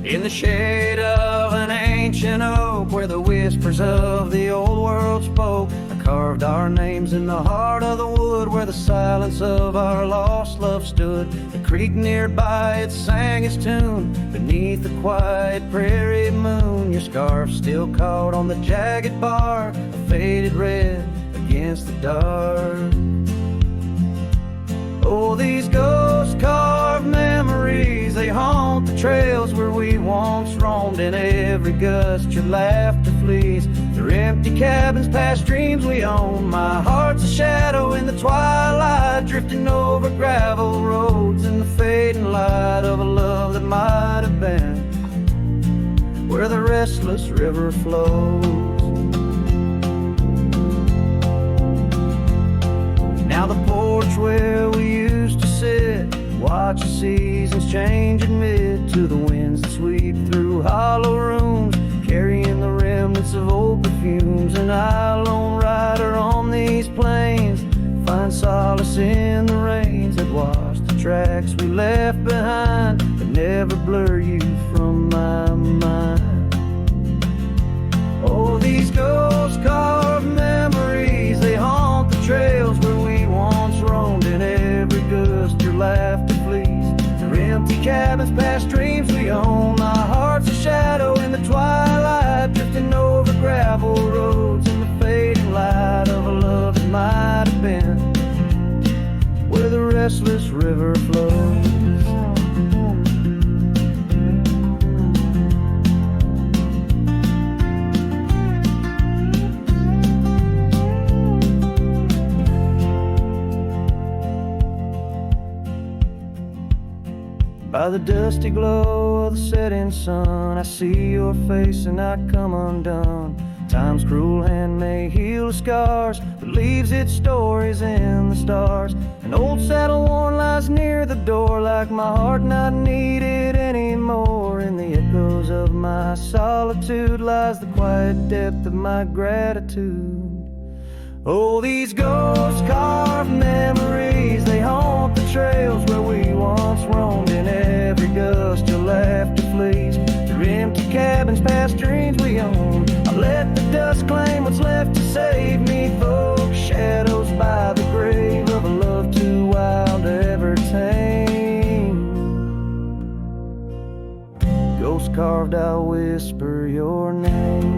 In the shade of an ancient oak, where the whispers of the old world spoke, I carved our names in the heart of the wood, where the silence of our lost love stood. The creek nearby, it sang its tune beneath the quiet prairie moon. Your scarf still caught on the jagged bark, a faded red against the dark. Oh, these ghost-carved memories, they haunt the trails where we once roamed. In every gust your laughter flees through empty cabins past dreams we own. My heart's a shadow in the twilight, drifting over gravel roads in the fading light of a love that might have been where the restless river flows. Now the porch where we used to sit, watch the seasons change, admit to the winds that sweep through hollow rooms, carrying the remnants of old perfumes. And I, lone rider on these plains, find solace in the rains that wash the tracks we left behind, but never blur you from my mind. Oh, these ghost-carved memories, they haunt the trails where we once roamed. In every gust your laughter flees through empty cabins past dreams we own. My heart's a shadow in the twilight, drifting over gravel roads in the fading light of a love that might have been where the restless river flows. By the dusty glow of the setting sun, I see your face and I come undone. Time's cruel hand may heal the scars, but leaves its stories in the stars. An old saddle worn lies near the door, like my heart not needed anymore. In the echoes of my solitude lies the quiet depth of my gratitude. Oh, these ghost-carved memories, they haunt the trails where we once roamed. In every gust your laughter flees through empty cabins past dreams we own. I let the dust claim what's left to save me, folks. Shadows by the grave of a love too wild to ever tame. Ghost-carved, I'll whisper your name.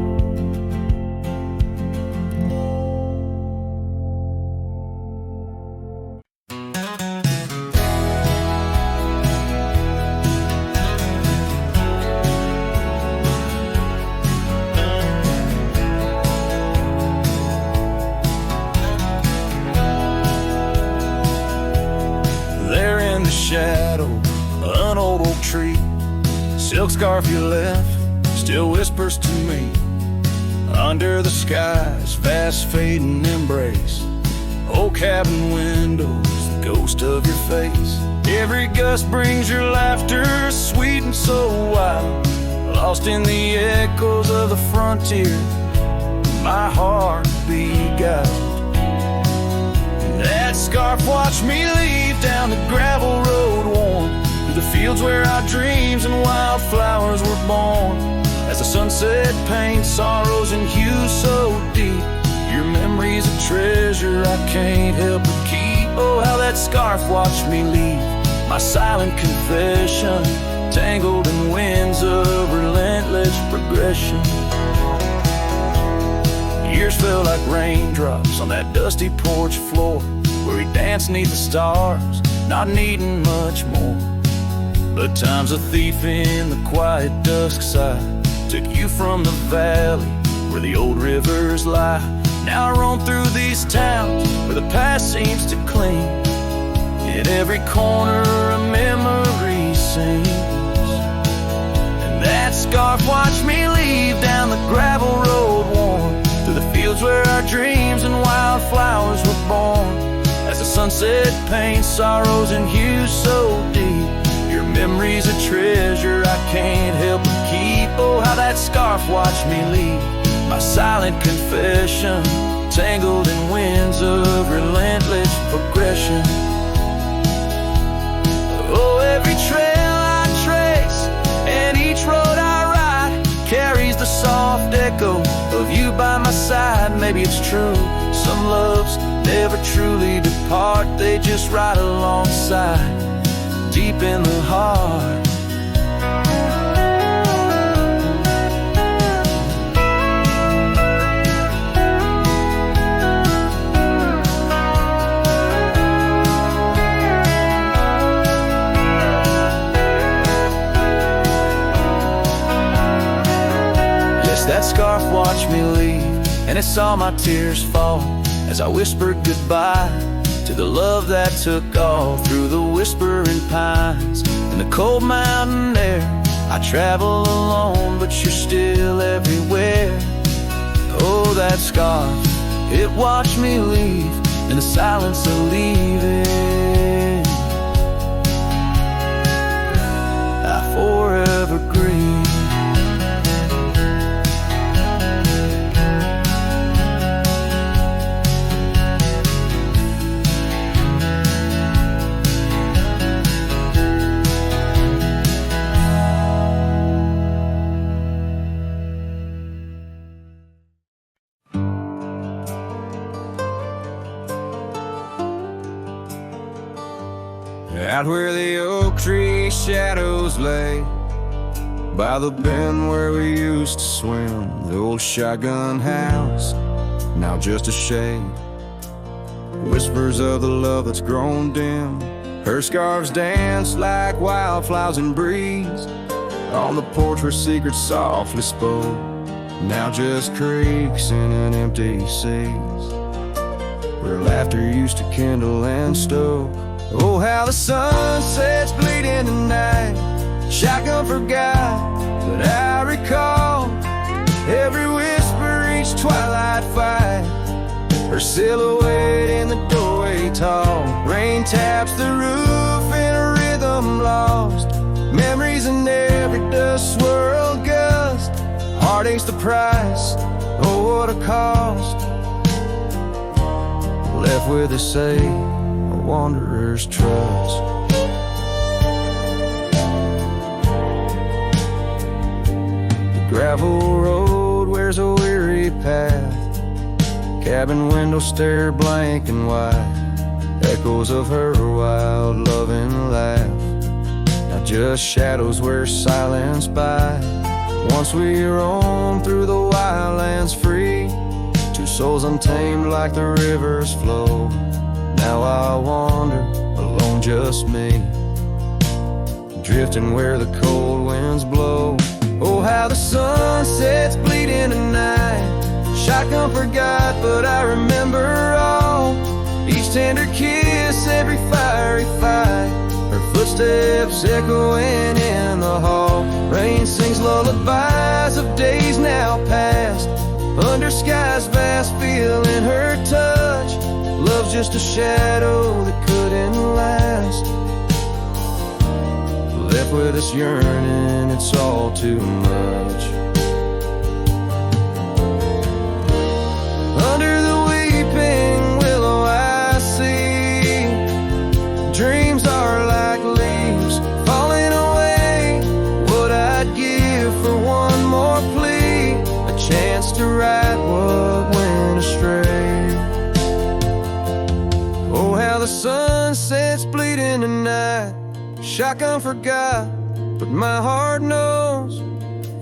Shadow, an old oak tree, silk scarf you left still whispers to me. Under the sky's fast fading embrace, old cabin windows, the ghost of your face. Every gust brings your laughter, sweet and so wild, lost in the echoes of the frontier. My heart beguiled. That scarf watched me leave down the gravel road worn, through the fields where our dreams and wildflowers were born. As the sunset paints sorrows and hues so deep, your memory's a treasure I can't help but keep. Oh, how that scarf watched me leave, my silent confession, tangled in winds of relentless progression. Years felt like raindrops on that dusty porch floor, where we danced neath the stars, not needing much more. But time's a thief in the quiet dusk side, took you from the valley where the old rivers lie. Now I roam through these towns where the past seems to cling. In every corner a memory sings. And that scarf watched me leave down the gravel road worn, through the fields where our dreams and wildflowers were born. As the sunset paints sorrows and hues so deep, your memory's a treasure I can't help but keep. Oh, how that scarf watched me leave, my silent confession, tangled in winds of relentless progression. Oh, every trail I trace and each road maybe it's true. Some loves never truly depart, they just ride alongside, deep in the heart. That scarf watched me leave, and it saw my tears fall as I whispered goodbye to the love that took all through the whispering pines and the cold mountain air. I travel alone, but you're still everywhere. Oh, that scarf, it watched me leave in the silence of leaving. I forever grieve. Out where the oak tree shadows lay, by the bend where we used to swim, the old shotgun house, now just a shade. Whispers of the love that's grown dim. Her scarves dance like wildflowers in breeze. On the porch where secrets softly spoke, now just creaks in an empty seas, where laughter used to kindle and stoke. Oh, how the sunsets bleed in the night. Shotgun forgot, but I recall every whisper, each twilight fight. Her silhouette in the doorway tall. Rain taps the roof in a rhythm lost. Memories in every dust swirled gust. Heartache's the price, oh what a cost. Left with a say, wanderer's trust. The gravel road wears a weary path. Cabin window stare blank and white. Echoes of her wild loving laugh. Now just shadows where silence by. Once we roam through the wildlands free, two souls untamed like the river's flow. Now I wander, alone just me, drifting where the cold winds blow. Oh, how the sunsets bleed in the night. Shotgun forgot, but I remember all. Each tender kiss, every fiery fight. Her footsteps echoing in the hall. Rain sings lullabies of days now past. Under skies vast, feeling her touch. Love's just a shadow that couldn't last. Left with us yearning, it's all too much. Under the weeping willow I see dreams are like leaves falling away. What I'd give for one more plea, a chance to right what went astray. Oh, how the sunsets bleed in the night. Shotgun forgot, but my heart knows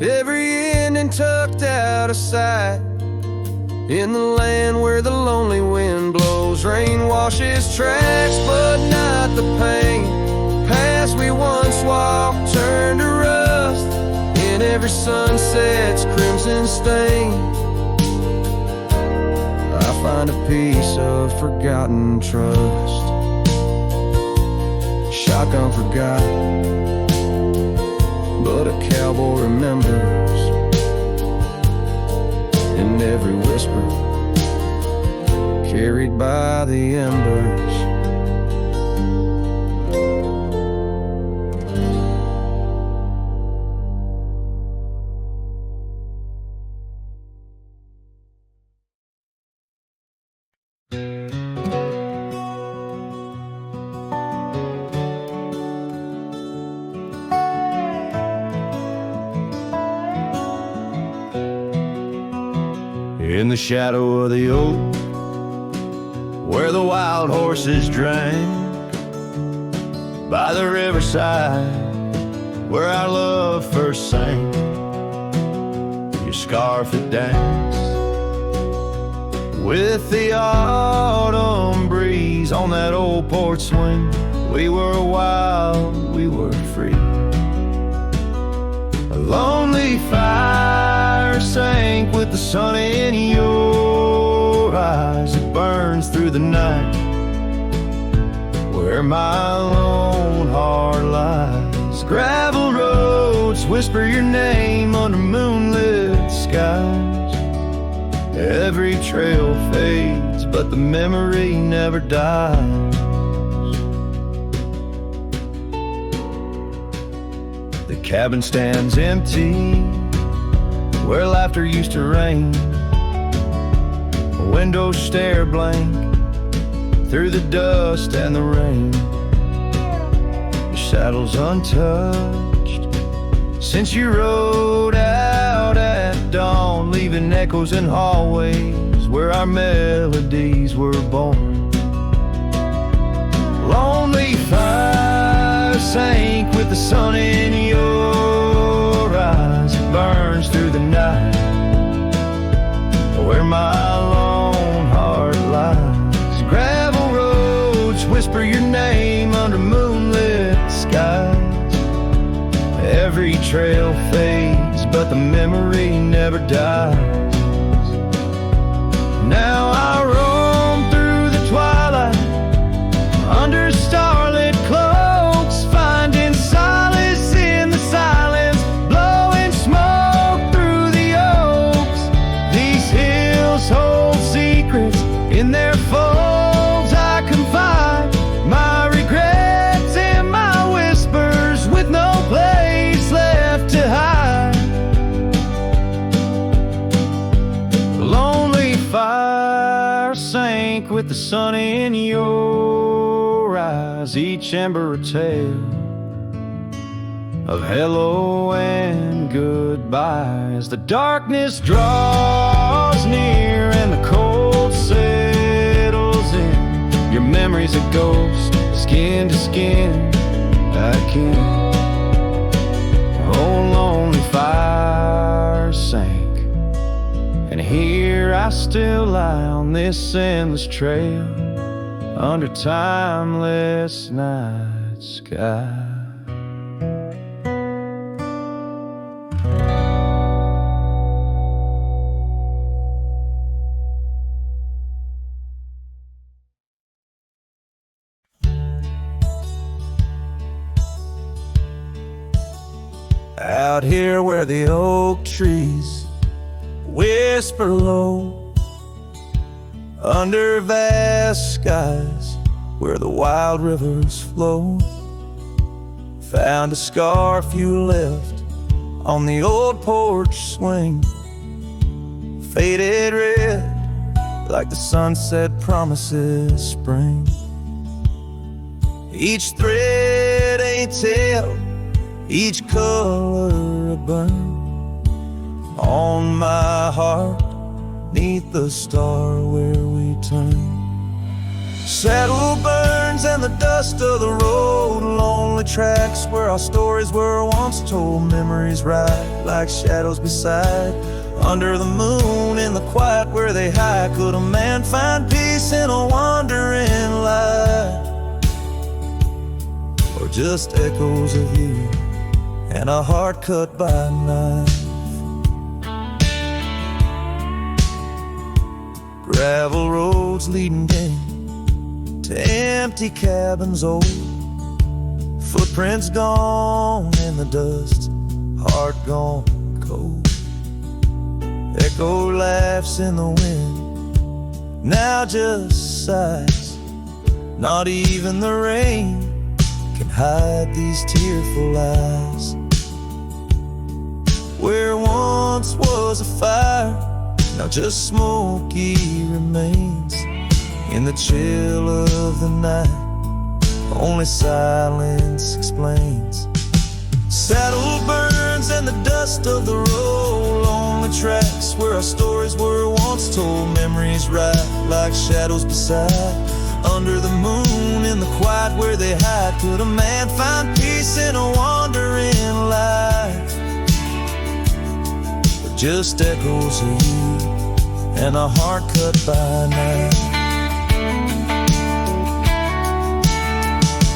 every ending tucked out of sight. In the land where the lonely wind blows, rain washes tracks, but not the pain. Past we once walked, turned to rust. In every sunset's crimson stain, I find a piece of forgotten trust. Shotgun forgot, but a cowboy remembers. In every whisper, carried by the embers. in the shadow of the oak, where the wild horses drank, by the riverside, where our love first sang. Your scarfed dance with the autumn breeze on that old porch swing. We were wild, we were free. A lonely fire sank with the sun in your eyes. It burns through the night where my lone heart lies. Gravel roads whisper your name under moonlit skies. Every trail fades, but the memory never dies. The cabin stands empty where laughter used to reign. Windows stare blank through the dust and the rain. Your saddle's untouched since you rode out at dawn, leaving echoes in hallways where our melodies were born. Lonely fire sank with the sun in your eyes. It burns through the night where my lone heart lies. Gravel roads whisper your name under moonlit skies. Every trail fades, but the memory never dies. Now I roam through the twilight under starlit cloaks, finding solace in the silence, blowing smoke through the oaks. These hills hold secrets in their folds. I confide my regrets and my whispers with no place left to hide. The lonely fire sank with the sun in your eyes. Each ember a tale of hello and goodbye. As the darkness draws near and the cold settles in, your memory's a ghost, skin to skin. I can't. Oh, lonely fire sank, and here I still lie on this endless trail under timeless night sky. Out here where the oak trees whisper low, under vast skies where the wild rivers flow, found a scarf you left on the old porch swing, faded red like the sunset promises spring. Each thread a tale, each color a burn on my heart, neath the star where we turn. Saddle burns and the dust of the road, lonely tracks where our stories were once told. Memories ride like shadows beside, under the moon in the quiet where they hide. Could a man find peace in a wandering light, or just echoes of you and a heart cut by a knife? Gravel roads leading in to empty cabins old, footprints gone in the dust, heart gone cold. Echo laughs in the wind, now just sighs. Not even the rain can hide these tearful eyes. Where once was a fire, now just smoky remains. In the chill of the night, only silence explains. Saddle burns and the dust of the road, lonely the tracks where our stories were once told. Memories ride like shadows beside. Under the moon in the quiet where they hide, could a man find peace in a wandering life? Or just echoes of you and a heart cut by night.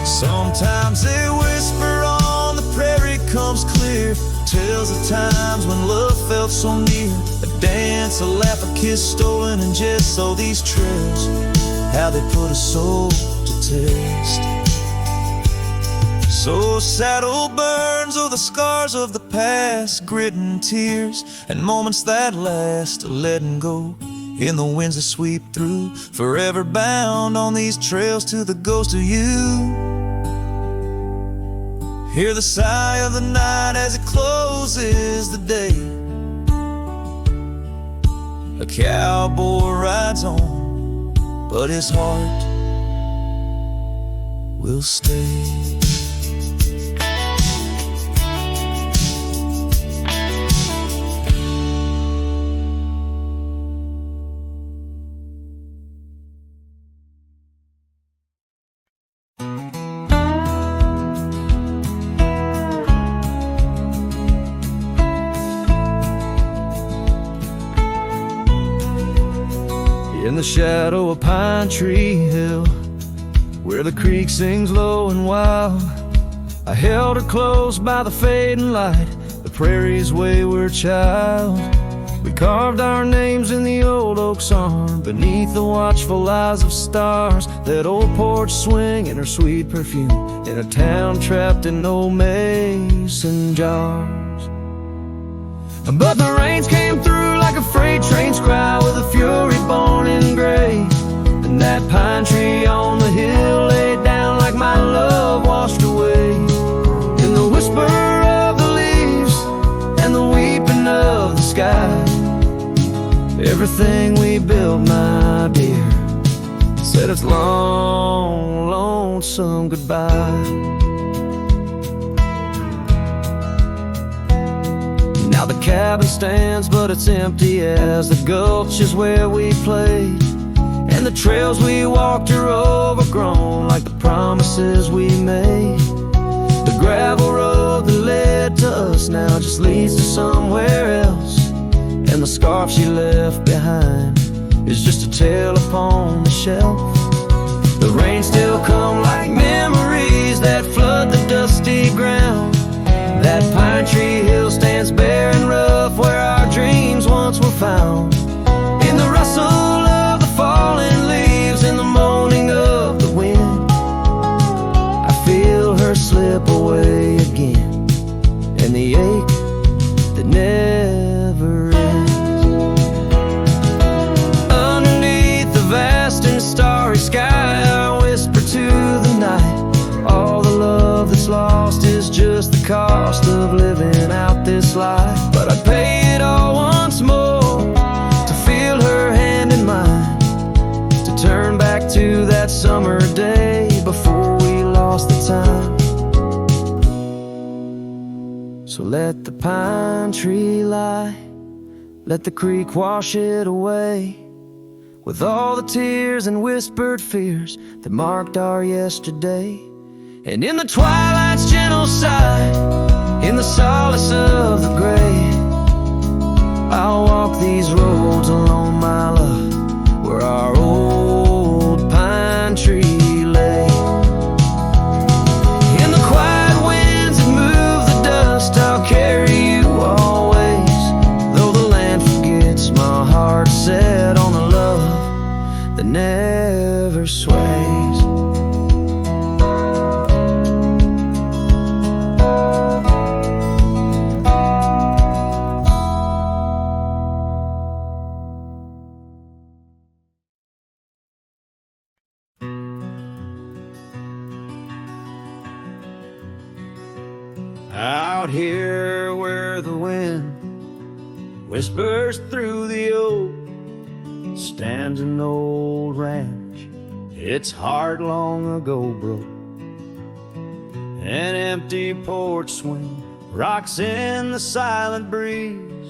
Sometimes they whisper on the prairie comes clear, tales of times when love felt so near. A dance, a laugh, a kiss stolen and just so these trails, how they put a soul to test. So saddle burns, oh the scars of the past, grit and tears, and moments that last, letting go in the winds that sweep through, forever bound on these trails to the ghost of you. Hear the sigh of the night as it closes the day. A cowboy rides on, but his heart will stay. In the shadow of Pine Tree Hill, where the creek sings low and wild, I held her close by the fading light, the prairie's wayward child. We carved our names in the old oak's arm, beneath the watchful eyes of stars. That old porch swing and her sweet perfume, in a town trapped in old mason jars. But the rains came through like a freight train's cry, with a fury born in grace. And that pine tree on the hill laid down like my love washed away. In the whisper of the leaves and the weeping of the sky, everything we built, my dear, said its long, lonesome goodbye. Now the cabin stands, but it's empty as the gulch is where we played. And the trails we walked are overgrown like the promises we made. The gravel road that led to us now just leads to somewhere else. And the scarf she left behind is just a tale upon the shelf. The rain still come like memories that flood the dusty ground. That pine tree hill stands bare and rough, where our dreams once were found. In the rustle of the falling leaves, in the moaning of the wind, I feel her slip away again, and the ache that never ends. Underneath the vast and starry sky, I whisper to the night, all the love that's lost is just the cost of living out this life. But I'd pay it all once more to feel her hand in mine, to turn back to that summer day before we lost the time. So let the pine tree lie, let the creek wash it away, with all the tears and whispered fears that marked our yesterday. And in the twilight's gentle sigh, in the solace of the gray, I'll walk these roads alone, my love, where our old pine tree lay. In the quiet winds that move the dust, I'll carry you always, though the land forgets, my heart set on a love that never sways. Out here where the wind whispers through the oak, stands an old ranch, its heart long ago broke. An empty porch swing rocks in the silent breeze,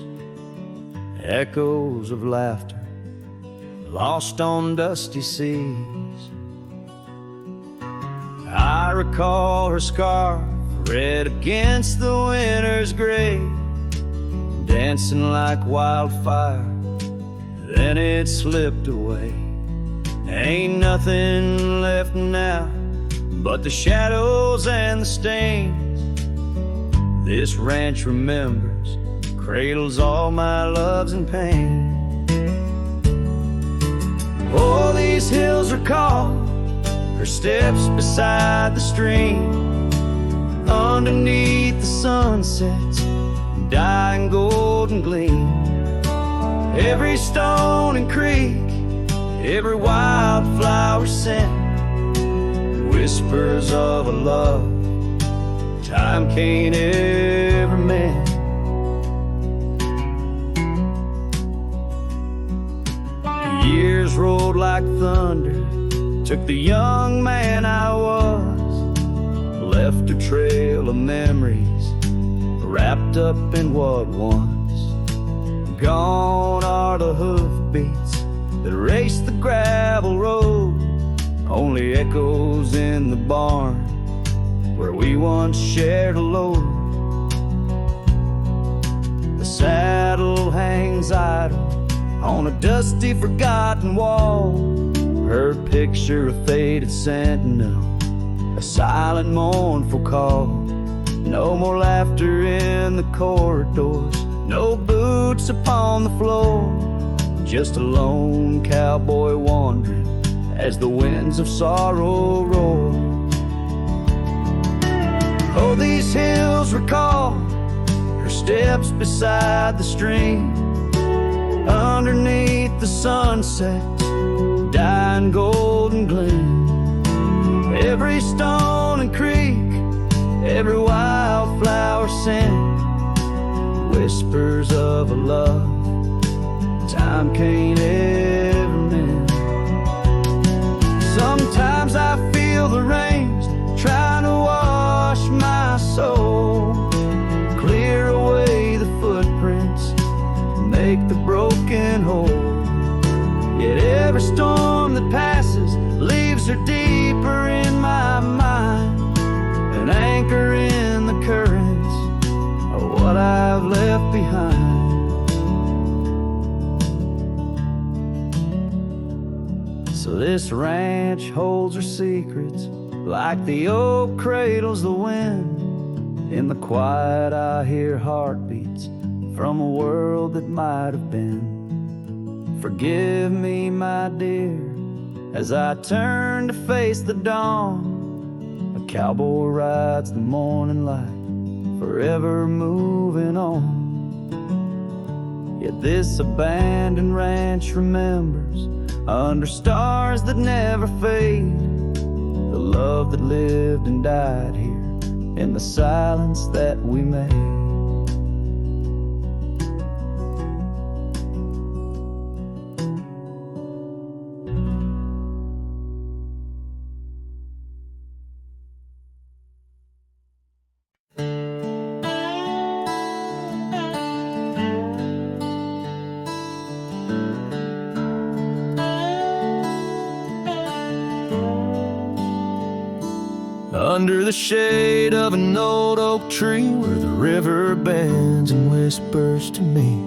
echoes of laughter lost on dusty seas. I recall her scarf red against the winter's gray, dancing like wildfire, then it slipped away. Ain't nothing left now but the shadows and the stains. This ranch remembers, cradles all my loves and pain. Oh, these hills recall her steps beside the stream, underneath the sunset's dying golden gleam. Every stone and creek, every wildflower scent, whispers of a love time can't ever mend. Years rolled like thunder, took the young man I was, left a trail of memories wrapped up in what once. Gone are the hoofbeats that raced the gravel road, only echoes in the barn where we once shared a load. The saddle hangs idle on a dusty, forgotten wall, her picture a faded sentinel, a silent, mournful call. No more laughter in the corridors, no boots upon the floor, just a lone cowboy wandering as the winds of sorrow roar. Oh, these hills recall her steps beside the stream, underneath the sunset's dying golden gleam. Every stone and creek, every wildflower scent, whispers of a love time can't ever mend. Sometimes I feel the rains trying to wash my soul, clear away the footprints, make the broken whole. Yet every storm that passes leaves her deeper in my mind, an anchor in the currents of what I've left behind. So this ranch holds her secrets like the oak cradles the wind. In the quiet I hear heartbeats from a world that might have been. Forgive me, my dear, as I turn to face the dawn. A cowboy rides the morning light, forever moving on. Yet this abandoned ranch remembers, under stars that never fade, the love that lived and died here in the silence that we made. Under the shade of an old oak tree where the river bends and whispers to me,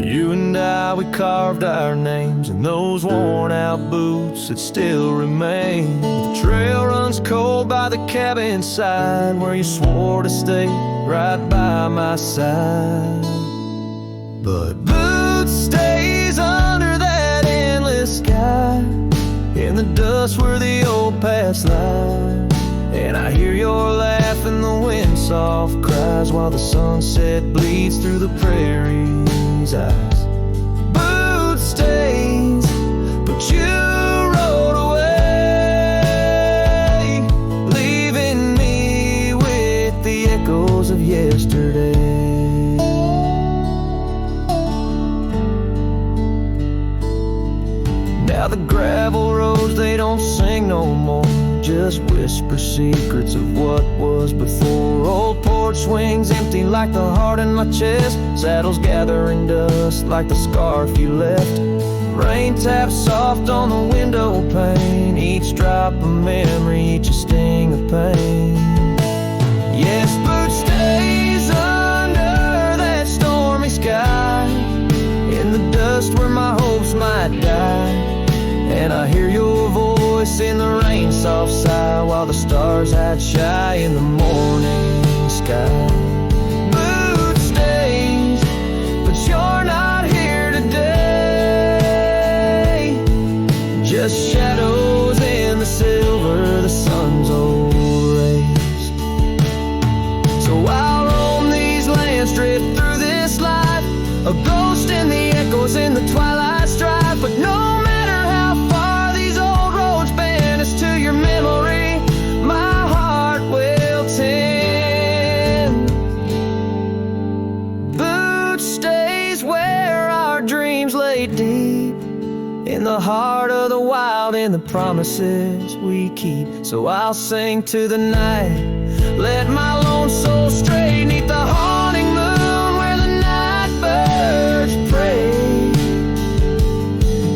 you and I, we carved our names in those worn out boots that still remain. The trail runs cold by the cabin side where you swore to stay right by my side. But boots stays under that endless sky, in the dust where the old paths lie. And I hear your laugh and the wind soft cries while the sunset bleeds through the prairie's eyes. Boot stains, but you rode away, leaving me with the echoes of yesterday. Now the gravel roads, they don't sing no more, just whisper secrets of what was before. Old porch swings empty like the heart in my chest. Saddles gathering dust like the scarf you left. Rain taps soft on the window pane. Each drop a memory, each a sting of pain. Yes, boot stays under that stormy sky, in the dust where my hopes might die. And I hear your voice in the rain, soft sigh, while the stars hide shy in the morning sky. Boot stays, but you're not here today. Just shadows in the silver, the sun's old rays. So I'll roam these lands, drift through this life, a ghost in the echoes in the twilight strife. But no matter how far these old roads banish to your memory, my heart will tend. Boot stays where our dreams lay deep, in the heart of the wild, in the promises we keep. So I'll sing to the night, let my lone soul stray 'neath the haunting moon where the night birds pray.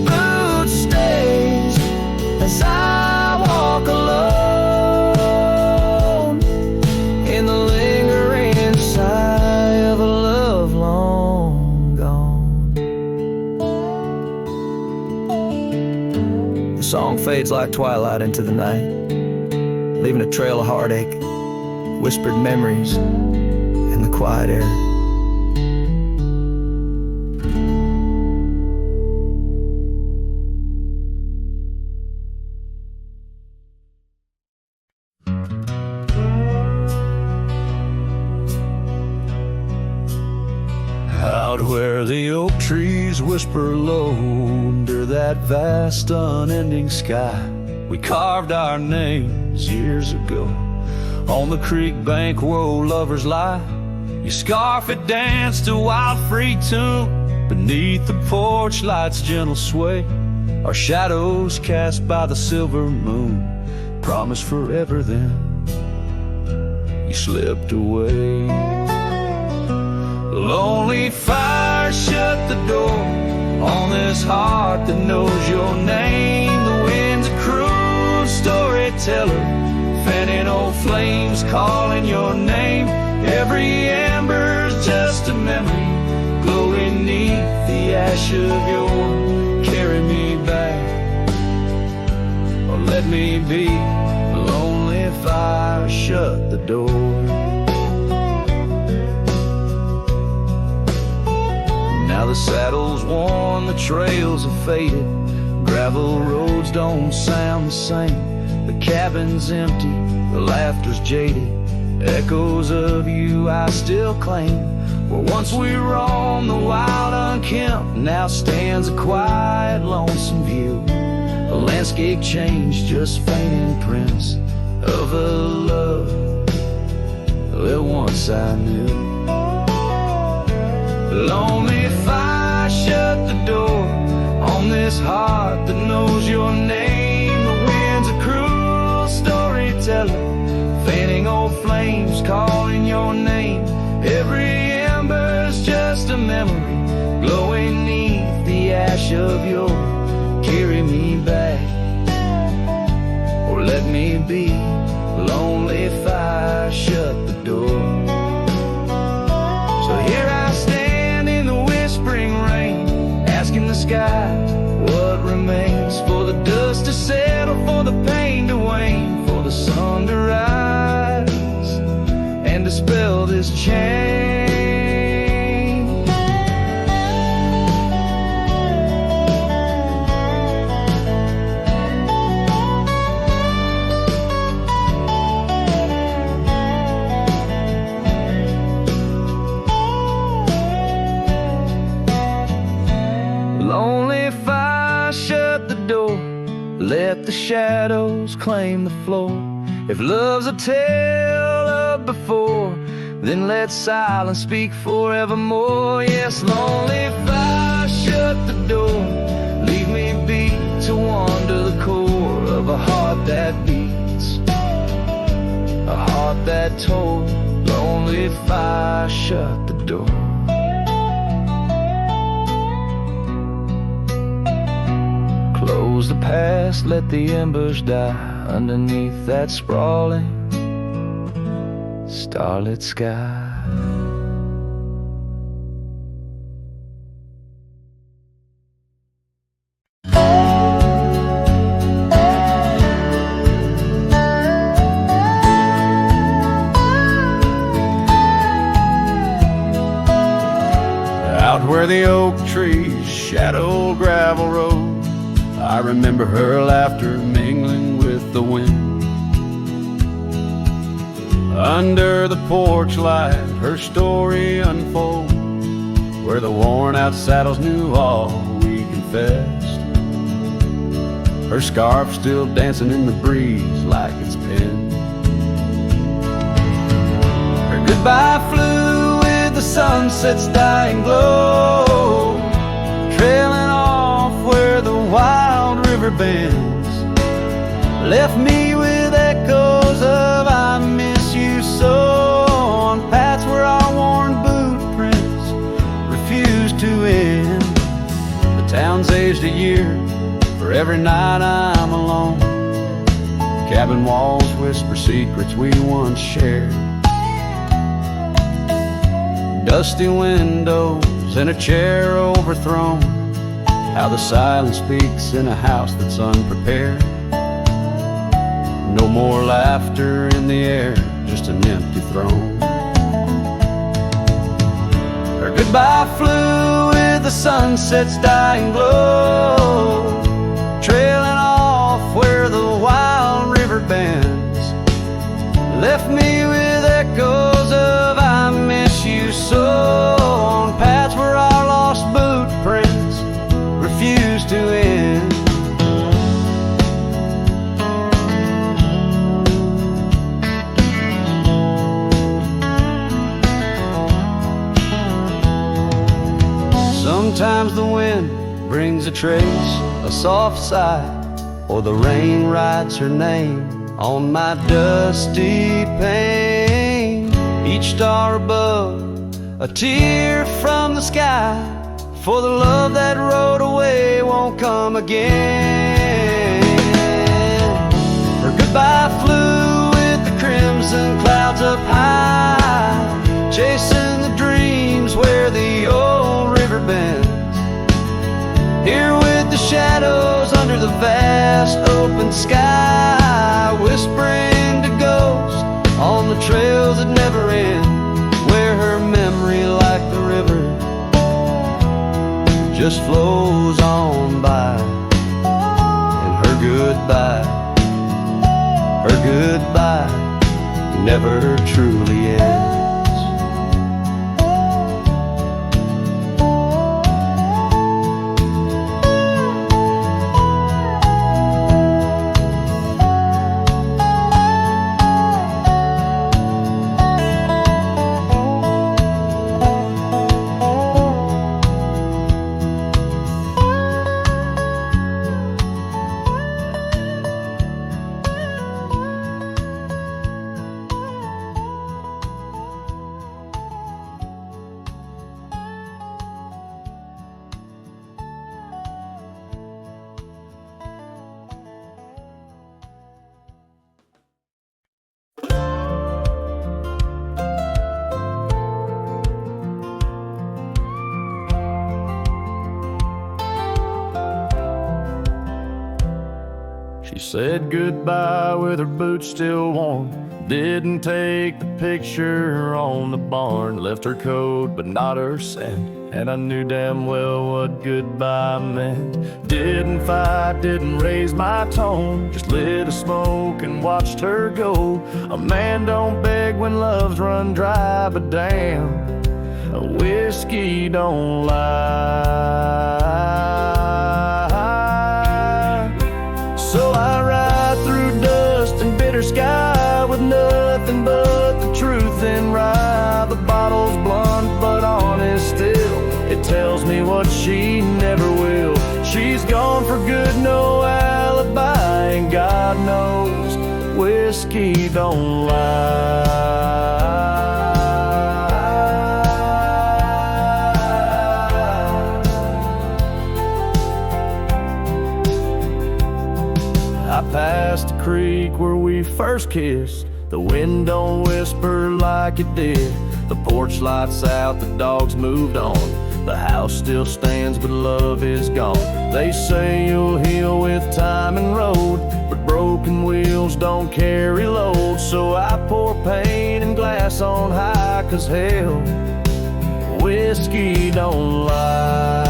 Boot stays as I walk alone, in the lingering sigh of a love long gone. The song fades like twilight into the night, leaving a trail of heartache, whispered memories in the quiet air. Out where the oak trees whisper low under that vast unending sky, we carved our names years ago on the creek bank where old lovers lie. Your scarf it danced a wild free tune beneath the porch light's gentle sway. Our shadows cast by the silver moon promised forever, then you slipped away. Lonely fire shut the door on this heart that knows your name. The wind's a cruel storyteller, fanning old flames calling your name. Every ember's just a memory glowing neath the ash of your. Carry me back or let me be. Lonely fire shut the door. Now the saddle's worn, the trails have faded, gravel roads don't sound the same. The cabin's empty, the laughter's jaded, echoes of you I still claim. Where once we roamed the wild unkempt, now stands a quiet lonesome view. A landscape changed, just faint imprints of a love that once I knew. Lonely fire shut the door on this heart that knows your name. The wind's a cruel storyteller, fanning old flames calling your name. Every ember's just a memory glowing neath the ash of your. Carry me back or let me be. Lonely fire shut the door. So here I stand in the whispering rain, asking the sky what remains. For the dust to settle, for the pain to wane, for the sun to rise and dispel this chain. Lonely fire shut the door, let the shadows claim the floor. If love's a tale of before, then let silence speak forevermore. Yes, lonely fire shut the door, leave me be to wander the core of a heart that beats out that toy, lonely fire shut the door. Close the past, let the embers die underneath that sprawling starlit sky. Out where the oak trees shadow gravel road, I remember her laughter mingling with the wind. Under the porch light, her story unfolds, where the worn-out saddles knew all we confessed. Her scarf still dancing in the breeze like it's pinned. Her goodbye flew with the sunset's dying glow, trailing off where the wild river bends, left me with echoes of I miss you so, on paths where our worn boot prints refuse to end. The town's aged a year for every night I'm alone. Cabin walls whisper secrets we once shared. Dusty windows and a chair overthrown, how the silence speaks in a house that's unprepared. No more laughter in the air, just an empty throne. Her goodbye flew with the sunset's dying glow, trailing off where the wild river bends, left me with echoes of I miss you so, on paths where our lost boot prints refuse to end. Sometimes the wind brings a trace, a soft sigh, or the rain writes her name on my dusty pane. Each star above, a tear from the sky, for the love that rode away won't come again. Her goodbye flew with the crimson clouds up high, chasing the dreams where the old river bends. Here with the shadows under the vast open sky, whispering to ghosts on the trails that never end, where her memory like the river just flows on by, and her goodbye never truly ends. She said goodbye with her boots still warm, didn't take the picture on the barn, left her coat but not her scent, and I knew damn well what goodbye meant. Didn't fight, didn't raise my tone, just lit a smoke and watched her go. A man don't beg when love's run dry, but damn, a whiskey don't lie. So I ride through dust and bitter sky with nothing but the truth in rye. The bottle's blunt but honest still, it tells me what she never will. She's gone for good, no alibi, and God knows whiskey whiskey don't lie. I passed the creek where we first kissed. The wind don't whisper like it did. The porch lights out, the dogs moved on. The house still stands, but love is gone. They say you'll heal with time and road, but broken wheels don't carry load. So I pour pain and glass on high, 'cause hell, whiskey don't lie.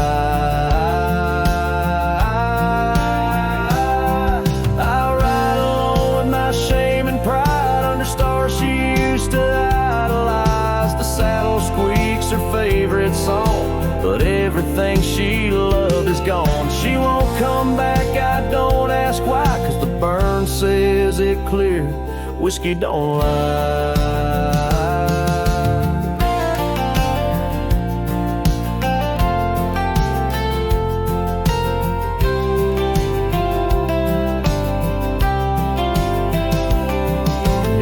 I ride alone with my shame and pride under stars she used to idolize. The saddle squeaks her favorite song, but everything she loved is gone. She won't come back, I don't ask why, 'cause the burn says it clear, whiskey don't lie.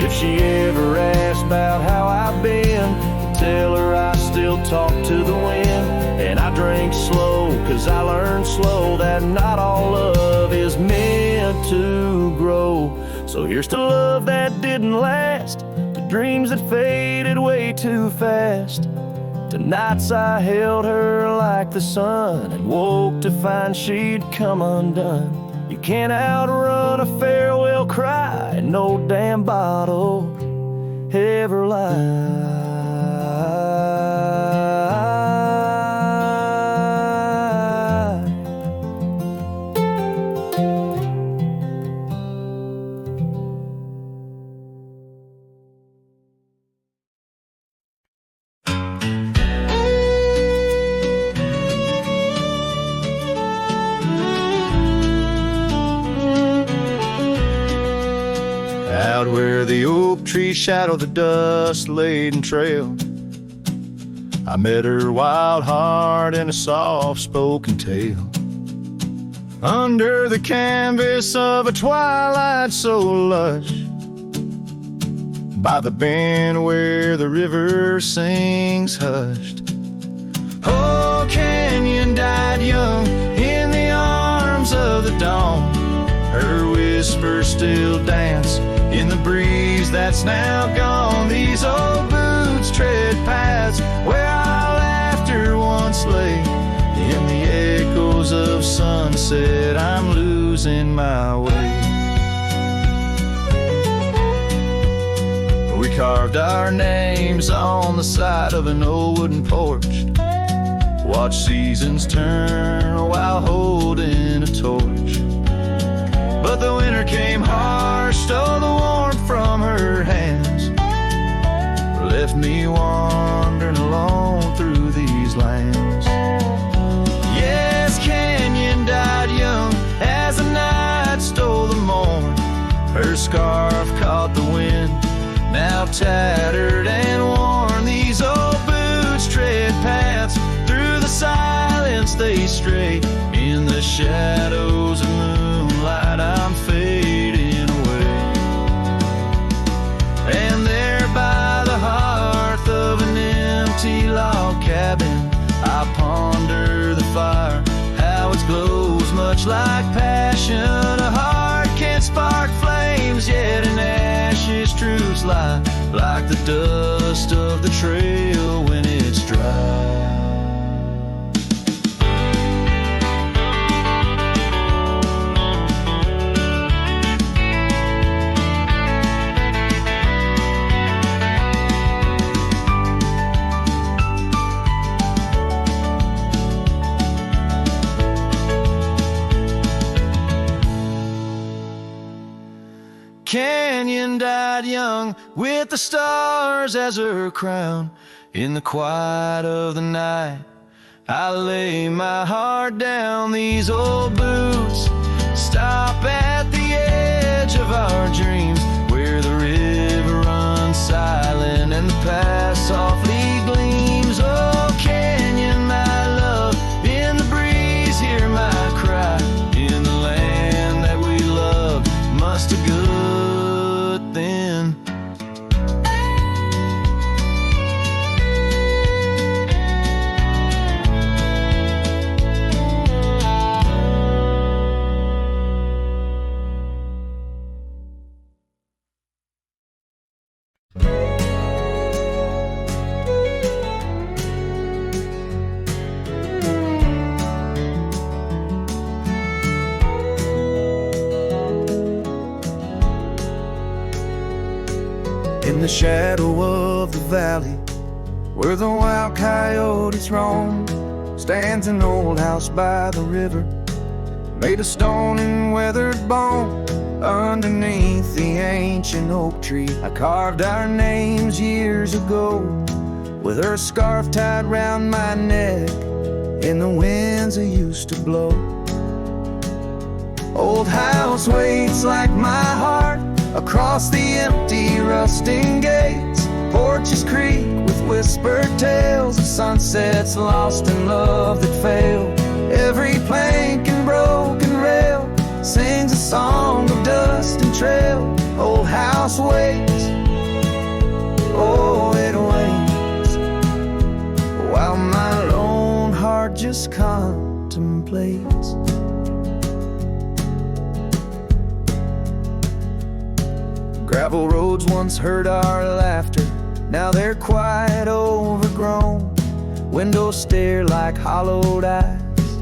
If she ever asks about how I've been, tell her I still talk to the wind. And I drink slow, 'cause I learned slow that not all love is meant to grow. So here's to love that didn't last, to dreams that faded way too fast, to nights I held her like the sun and woke to find she'd come undone. You can't outrun a farewell cry, and no damn bottle ever lies. Out where the oak trees shadow the dust-laden trail, I met her wild heart in a soft-spoken tale. Under the canvas of a twilight so lush, by the bend where the river sings hushed. Oh, Canyon died young in the arms of the dawn. Her whispers still dance in the breeze that's now gone. These old boots tread paths where our laughter once lay. In the echoes of sunset, I'm losing my way. We carved our names on the side of an old wooden porch, watch seasons turn while holding a torch. But the winter came harsh, stole the warmth from her hands, left me wandering alone through these lands. Yes, Canyon died young as the night stole the morn. Her scarf caught the wind, now tattered and worn. These old boots tread paths through the silence they stray. In the shadows of moonlight, I'm fading away. And there by the hearth of an empty log cabin, I ponder the fire, how it glows much like passion. A heart can't spark flames, yet in ashes truths lie, like the dust of the trail when it's dry. Canyon died young with the stars as her crown. In the quiet of the night, I lay my heart down. These old boots stop at the edge of our dreams, where the river runs silent and the past softly gleams. Oh, Canyon, my love, in the breeze hear my cry. In the land that we loved, must a good thing In the shadow of the valley, where the wild coyotes roam, stands an old house by the river, made of stone and weathered bone. Underneath the ancient oak tree, I carved our names years ago, with her scarf tied round my neck in the winds that used to blow. Old house waits like my heart across the empty rusting gates. Porches creak with whispered tales of sunsets lost in love that failed. Every plank and broken rail sings a song of dust and trail. Old house waits, oh it waits, while my lone heart just contemplates. Gravel roads once heard our laughter, now they're quite overgrown. Windows stare like hollowed eyes,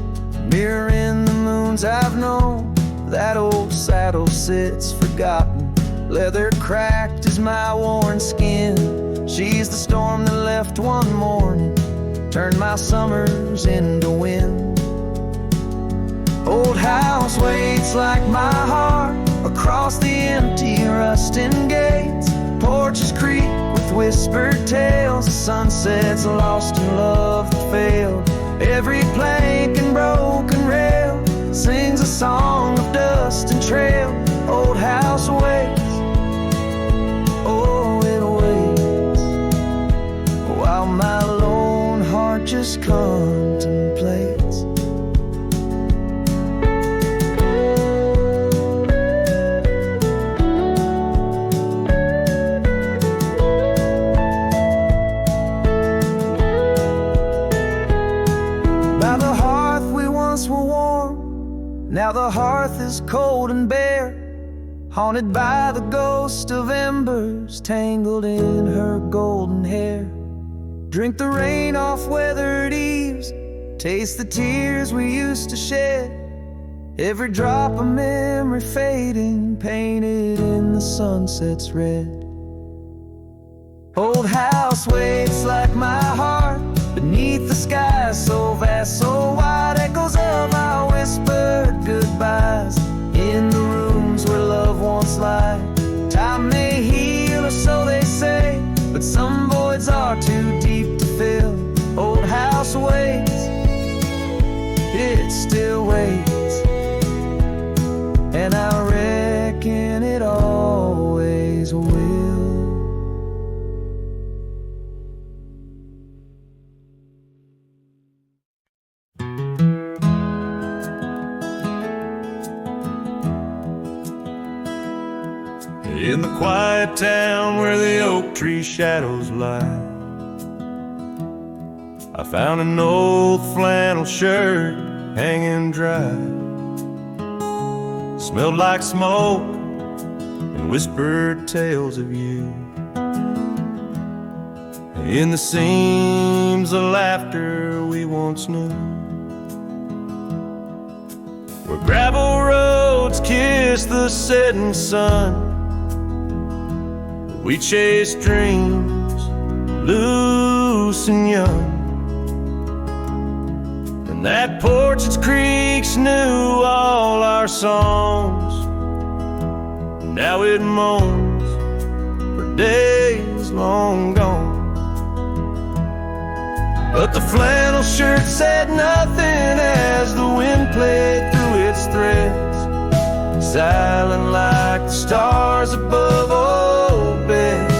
mirroring the moons I've known. That old saddle sits forgotten, leather cracked as my worn skin. She's the storm that left one morning, turned my summers into wind. Old house waits like my heart across the empty rusting gates. Porches creak with whispered tales of sunsets lost in love that failed. Every plank and broken rail sings a song of dust and trail. Old house waits, oh it waits, while my lone heart just contemplates. Now the hearth is cold and bare, haunted by the ghost of embers tangled in her golden hair. Drink the rain off weathered eaves, taste the tears we used to shed. Every drop of memory fading, painted in the sunset's red. Old house waits like my heart beneath the sky so vast, so wide. Echoes of our whispered goodbyes in the rooms where love once lied. Time may heal, or so they say, but some voids are too deep to fill. Old house waits, it still waits, and I reckon it always will. In the quiet town where the oak tree shadows lie, I found an old flannel shirt hanging dry. Smelled like smoke and whispered tales of you. In the seams of laughter we once knew, where gravel roads kiss the setting sun, we chased dreams loose and young. And that porch, its creaks knew all our songs. Now it moans for days long gone. But the flannel shirt said nothing as the wind played through its threads, silent like the stars above old beds,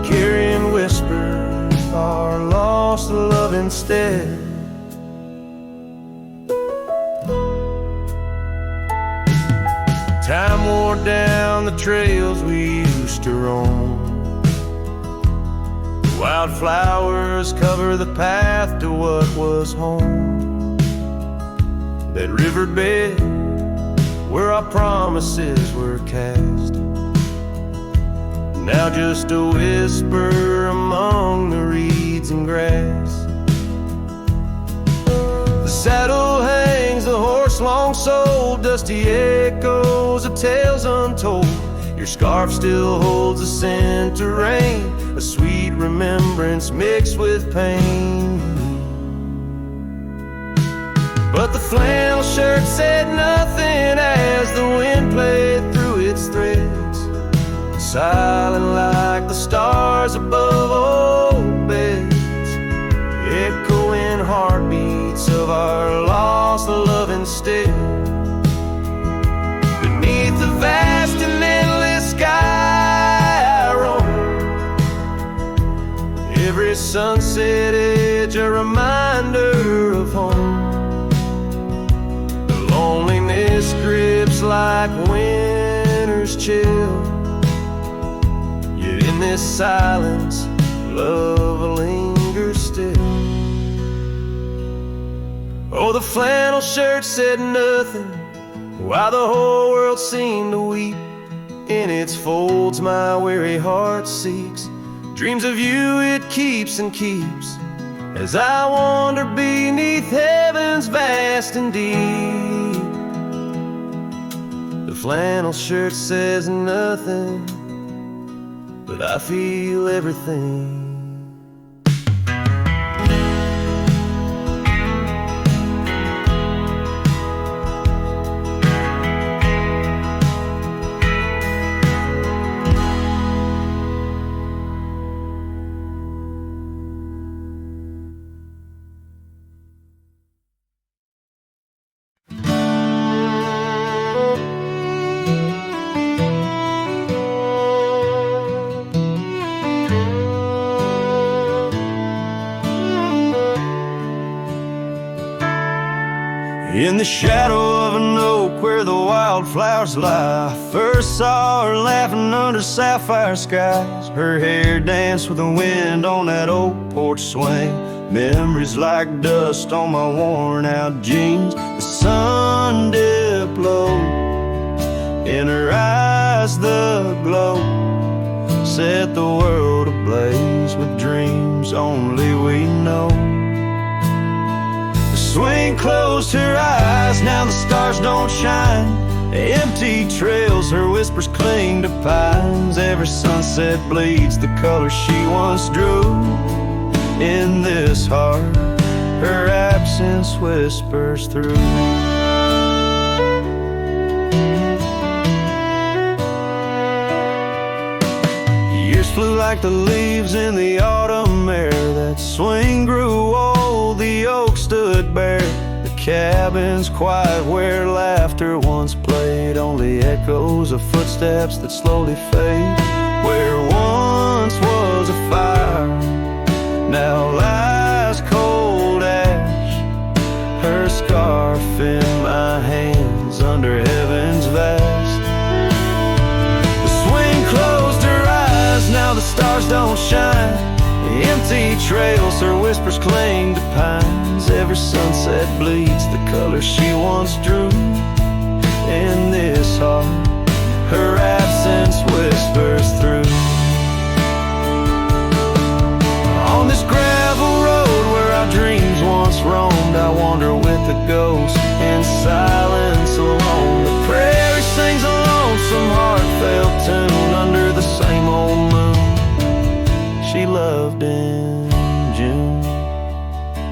carrying whispers of our lost love instead. Time wore down the trails we used to roam. Wildflowers cover the path to what was home. That riverbed where our promises were cast, now just a whisper among the reeds and grass. The saddle hangs, the horse long sold, dusty echoes of tales untold. Your scarf still holds a scent of rain, a sweet remembrance mixed with pain. But the flannel shirt said nothing as the wind played through its threads, silent like the stars above old beds, echoing heartbeats of our lost love instead. Beneath the vast and endless sky I roam, every sunset edge a reminder of home. Loneliness grips like winter's chill, yet in this silence, love lingers still. Oh, the flannel shirt said nothing, while the whole world seemed to weep. In its folds my weary heart seeks, dreams of you it keeps and keeps, as I wander beneath heaven's vast and deep. The flannel shirt says nothing, but I feel everything. In the shadow of an oak where the wildflowers lie, first saw her laughing under sapphire skies. Her hair danced with the wind on that oak porch swing. Memories like dust on my worn out jeans. The sun dipped low, in her eyes the glow set the world ablaze with dreams only we know. Swing closed her eyes, now the stars don't shine. Empty trails, her whispers cling to pines. Every sunset bleeds the color she once drew. In this heart, her absence whispers through. Years flew like the leaves in the autumn air. That swing grew old, the oak stood bare. The cabin's quiet where laughter once played, only echoes of footsteps that slowly fade. Where once was a fire, now lies cold ash. Her scarf in my hands under heaven's vast. The swing closed her eyes, now the stars don't shine. Empty trails, her whispers cling to pines. Every sunset bleeds the color she once drew. In this heart, her absence whispers through. On this gravel road where our dreams once roamed, I wander with the ghost in silence alone. The prairie sings a lonesome heartfelt tune under the same old moon she loved in June.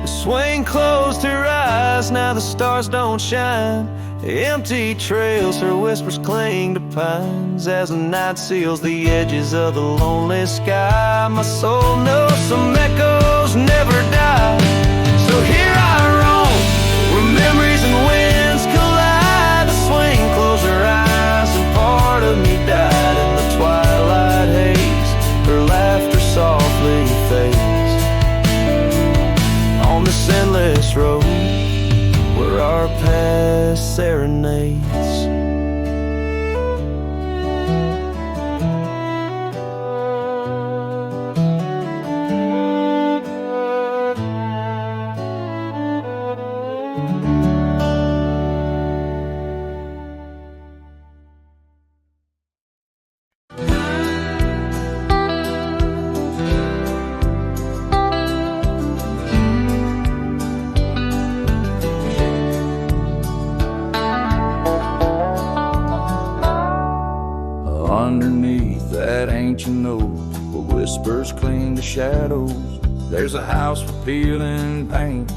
The swing closed her eyes, now the stars don't shine. Empty trails, her whispers cling to pines. As the night seals the edges of the lonely sky, my soul knows some echoes never die. So here I roam, where memories and winds collide. The swing closed her eyes and part of me died in the twilight haze. Her laughter softly fades on this endless road where our past serenades. that ancient oak where whispers cling to shadows. There's a house for peeling paint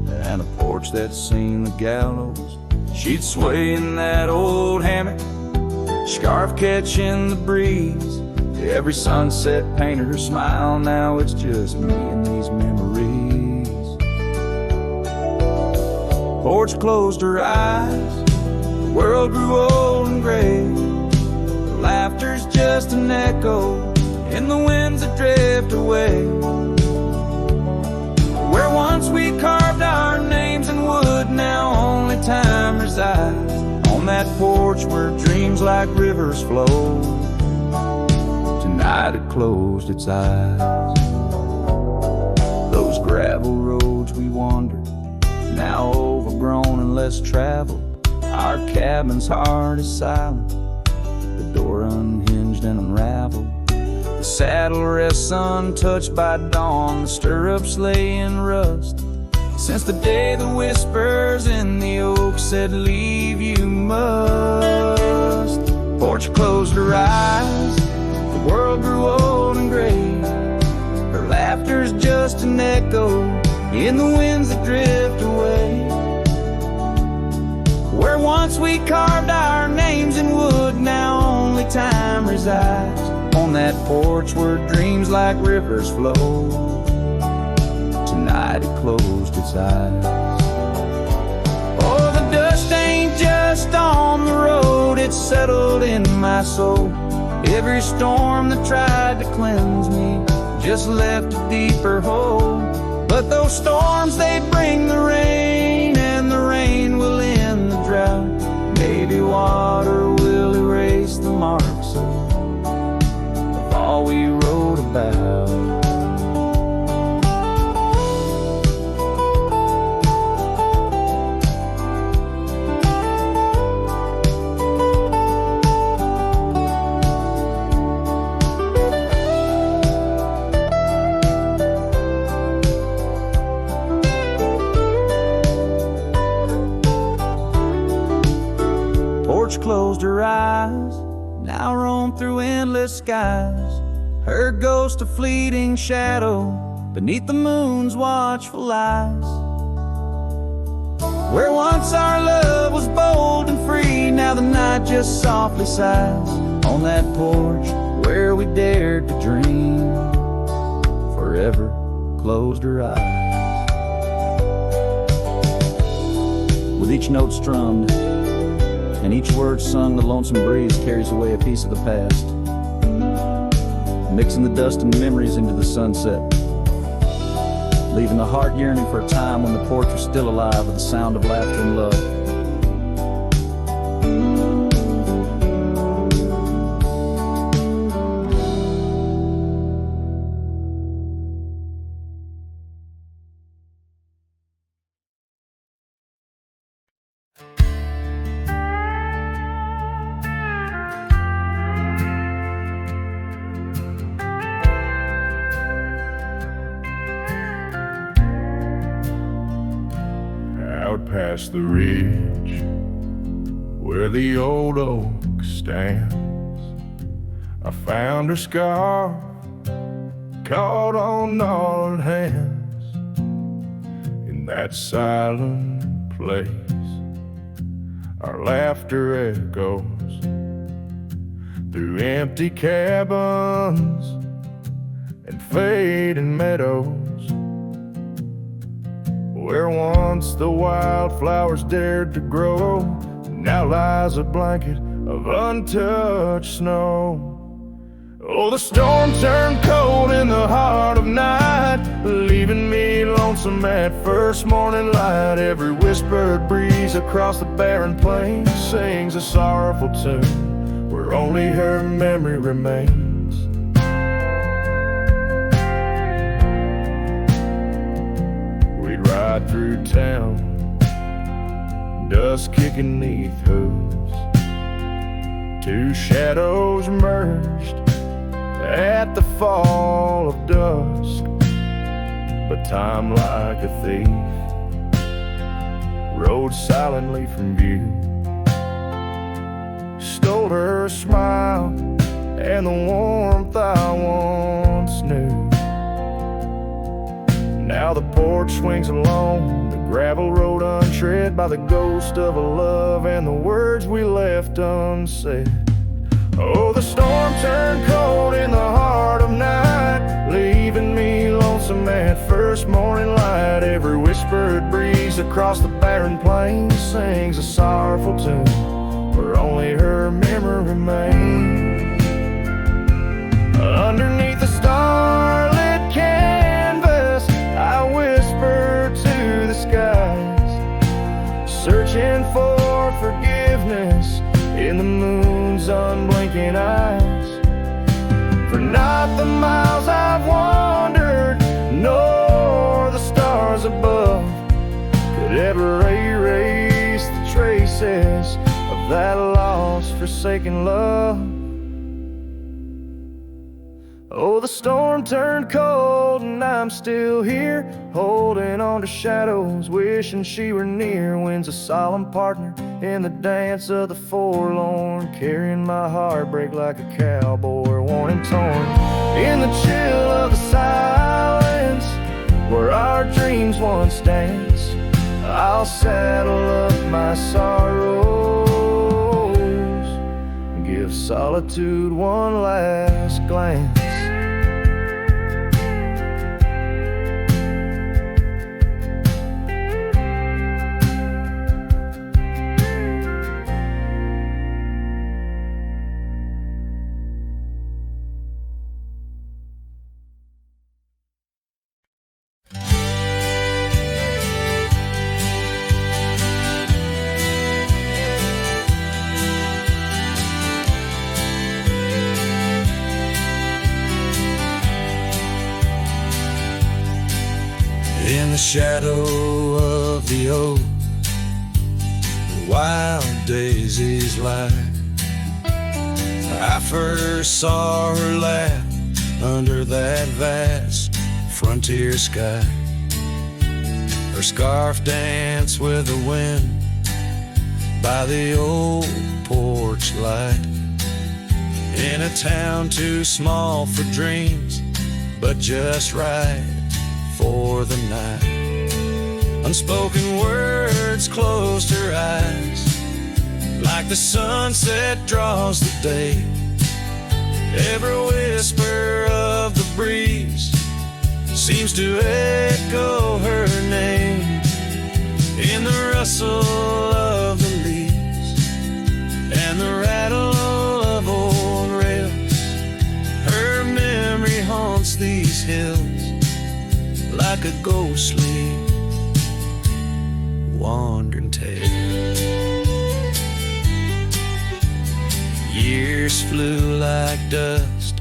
and a porch that's seen the gallows. She'd sway in that old hammock, scarf catching the breeze. Every sunset painted her smile. Now it's just me and these memories. Porch closed her eyes, the world grew old and gray. Laughter's just an echo in the winds that drift away. Where once we carved our names in wood, now only time resides. On that porch where dreams like rivers flow, tonight it closed its eyes. Those gravel roads we wandered, now overgrown and less traveled. Our cabin's heart is silent, the door unhinged and unraveled. The saddle rests untouched by dawn, the stirrups lay in rust. Since the day the whispers in the oak said, leave you must. Porch closed her eyes, the world grew old and gray. Her laughter's just an echo in the winds that drift away. Where once we carved our names in wood, now only time resides. On that porch where dreams like rivers flow, tonight it closed its eyes. Oh, the dust ain't just on the road, it's settled in my soul. Every storm that tried to cleanse me just left a deeper hole. But those storms, they bring the rain, and the rain will end the drought. Maybe water will erase the marks of all we wrote about. Porch closed her eyes, now roam through endless skies. Her ghost a fleeting shadow beneath the moon's watchful eyes. Where once our love was bold and free, now the night just softly sighs. On that porch where we dared to dream, forever closed her eyes. With each note strummed and each word sung, the lonesome breeze carries away a piece of the past, mixing the dust and memories into the sunset, leaving the heart yearning for a time when the porch was still alive with the sound of laughter and love. Out past the ridge where the old oak stands, I found her scarf caught on gnarled hands. In that silent place our laughter echoes through empty cabins and fading meadows. Where once the wildflowers dared to grow, now lies a blanket of untouched snow. Oh, the storm turned cold in the heart of night, leaving me lonesome at first morning light. Every whispered breeze across the barren plains sings a sorrowful tune where only her memory remains. Ride through town, dust kicking neath hooves, two shadows merged at the fall of dusk. But time, like a thief, rode silently from view, stole her smile and the warmth I once knew. Now the porch swings along the gravel road untread by the ghost of a love and the words we left unsaid. Oh, the storm turned cold in the heart of night, leaving me lonesome at first morning light. Every whispered breeze across the barren plains sings a sorrowful tune where only her memory remains. Underneath the starlit canvas, I whisper to the skies, searching for forgiveness in the moon's unblinking eyes. For not the miles I've wandered, nor the stars above could ever erase the traces of that lost, forsaken love. Oh, the storm turned cold and I'm still here, holding on to shadows, wishing she were near. Wind's a solemn partner in the dance of the forlorn, carrying my heartbreak like a cowboy, worn and torn. In the chill of the silence, where our dreams once danced, I'll saddle up my sorrows and give solitude one last glance. In the shadow of the oak, the wild daisies lie. I first saw her laugh under that vast frontier sky. Her scarf danced with the wind by the old porch light. In a town too small for dreams, but just right for the night. Unspoken words closed her eyes, like the sunset draws the day. Every whisper of the breeze seems to echo her name. In the rustle of the leaves and the rattle of old rails, her memory haunts these hills like a ghostly wandering tale. Years flew like dust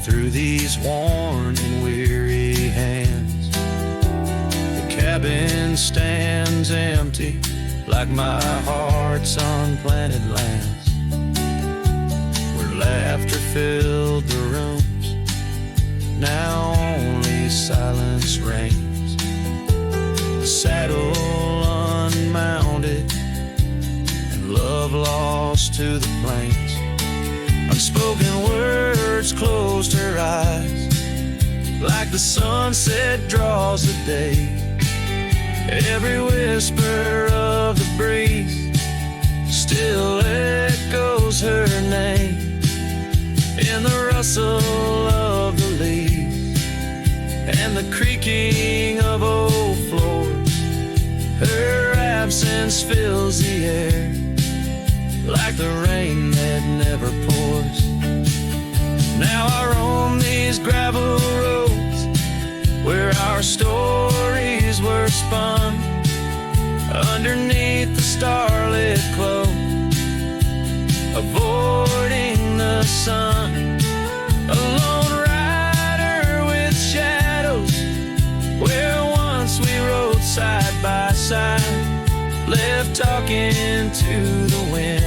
through these worn and weary hands. The cabin stands empty like my heart's unplanted lands, where laughter filled the rooms, now only silence reigns. The saddle unmounted and love lost to the plains. Unspoken words closed her eyes, like the sunset draws the day. Every whisper of the breeze still echoes her name. In the rustle of the leaves and the creaking of old floors, her absence fills the air like the rain that never pours. Now I roam these gravel roads where our stories were spun, underneath the starlit glow, avoiding the sun. A lone rider with shadows, where once we rode side by side, left talking to the wind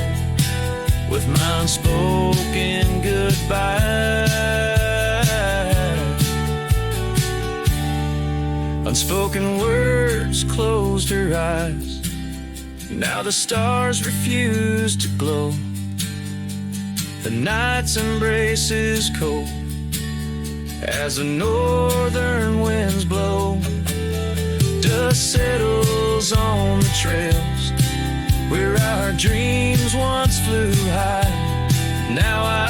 with my unspoken goodbye. Unspoken words closed her eyes. Now the stars refuse to glow. The night's embrace is cold as the northern winds blow. Dust settles on the trails where our dreams once flew high. Now I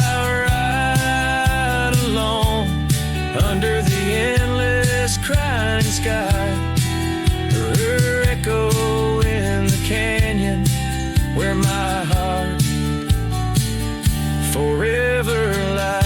ride alone under the endless crying sky. Her echo in the canyon where my heart forever lies.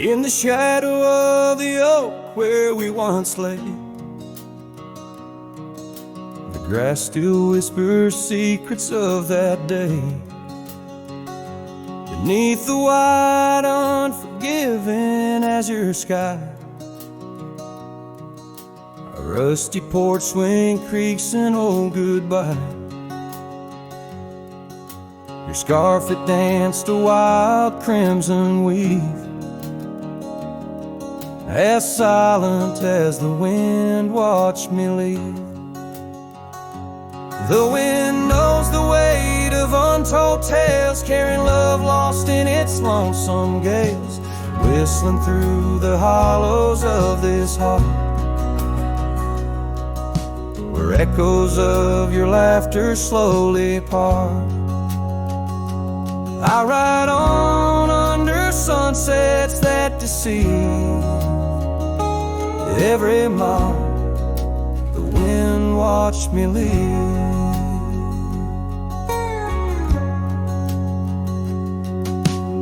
In the shadow of the oak where we once lay, the grass still whispers secrets of that day. Beneath the wide, unforgiving azure sky, a rusty porch swing creaks an old goodbye. Your scarf it danced a wild crimson weave, as silent as the wind watched me leave. The wind knows the weight of untold tales, carrying love lost in its lonesome gales, whistling through the hollows of this heart, where echoes of your laughter slowly part. I ride on under sunsets that deceive. Every mile the wind watched me leave.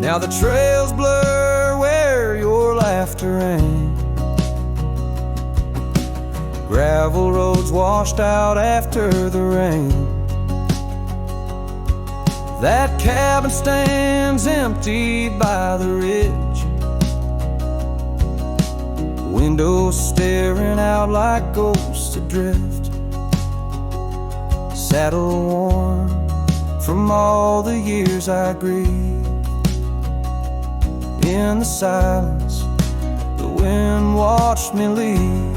Now the trails blur where your laughter rang, gravel roads washed out after the rain. That cabin stands empty by the ridge, windows staring out like ghosts adrift, saddle worn from all the years I grieved. In the silence, the wind watched me leave.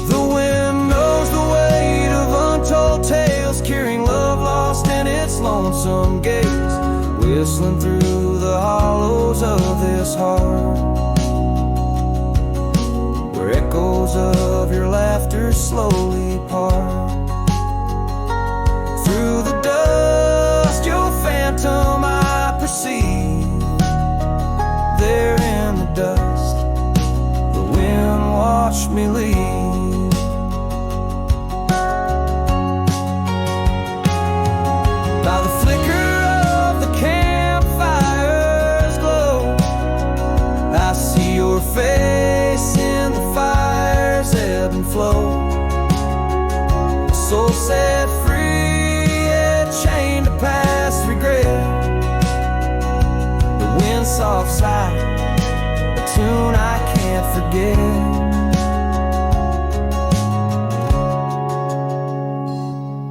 The wind knows the weight of untold tales, carrying love lost in its lonesome gaze, whistling through the hollows of this heart, where echoes of your laughter slowly part. Through the dust, your phantom I perceive. There in the dust, the wind watched me leave. By the flicker of the campfire's glow, I see your face in the fire's ebb and flow. A soul set free, yet chained to past regret. The wind's soft sigh, a tune I can't forget.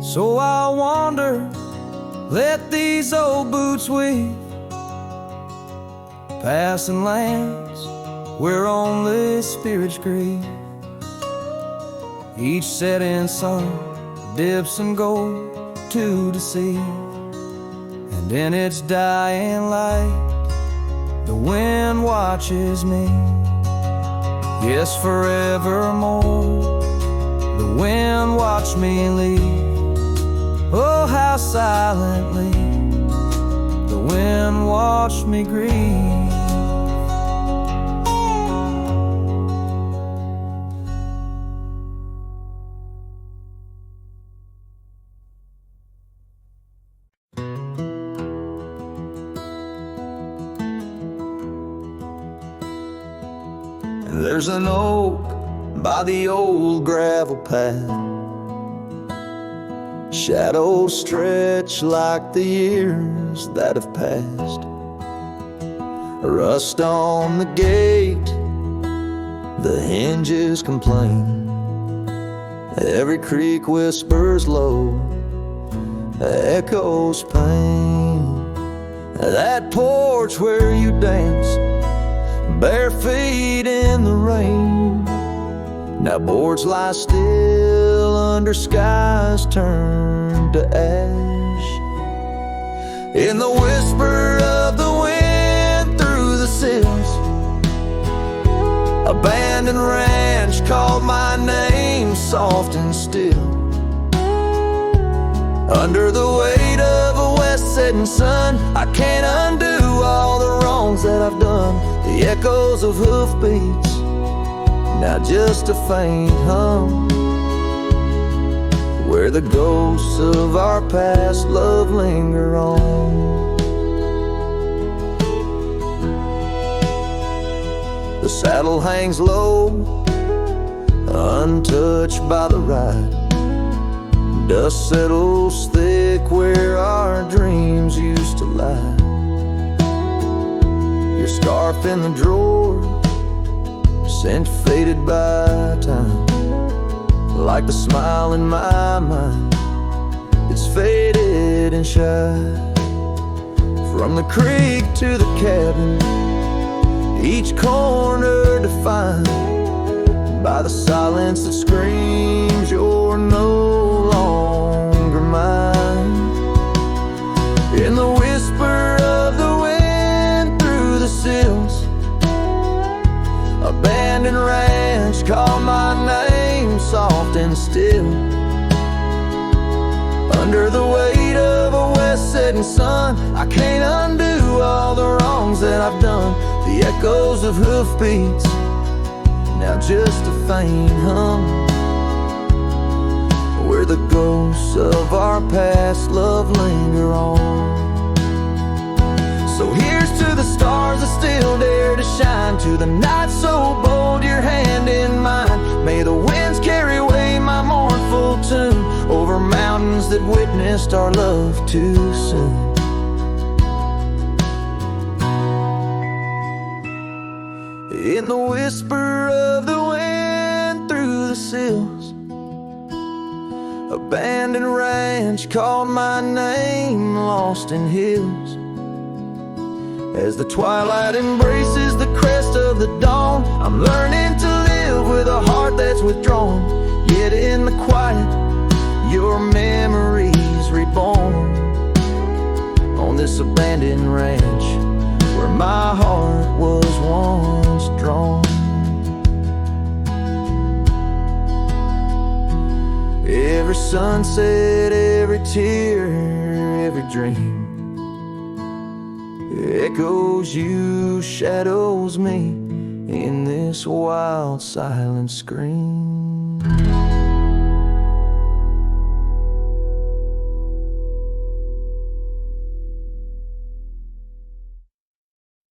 So I'll wander, let these old boots weave, passing lands where only spirits grieve. Each setting sun dips in gold to deceive, and in its dying light the wind watches me. Yes, forevermore the wind watched me leave. Oh, how silently the wind watched me grieve. There's an oak by the old gravel path, shadows stretch like the years that have passed. Rust on the gate, The hinges complain, every creak whispers low, echoes pain. That porch where you dance, bare feet in the rain. Now boards lie still under skies turned to ash. In the whisper of the wind through the sills, abandoned ranch called my name soft and still. Under the weight of a west setting sun, I can't undo all the wrongs that I've done. The echoes of hoofbeats, now just a faint hum, where the ghosts of our past love linger on. The saddle hangs low, untouched by the ride. Dust settles thick where our dreams used to lie. Your scarf in the drawer, scent faded by time. Like the smile in my mind, it's faded and shy. From the creek to the cabin, each corner defined by the silence that screams you're no longer mine. In the whisper of the wind through the sills, abandoned ranch call my name soft and still. Under the weight of a west setting sun, I can't undo all the wrongs that I've done. The echoes of hoofbeats, now just a faint hum, where the ghosts of our past love linger on. So here's to the stars that still dare to shine, to the night so bold, your hand in mine. May the winds carry away my mournful tune over mountains that witnessed our love too soon. In the whisper of the wind through the sills, abandoned ranch called my name, lost in hills. As the twilight embraces the crest of the dawn, I'm learning to live with a heart that's withdrawn. Yet in the quiet, your memories reborn. On this abandoned ranch, where my heart was once drawn. Every sunset, every tear, every dream echoes you, shadows me in this wild silent scream.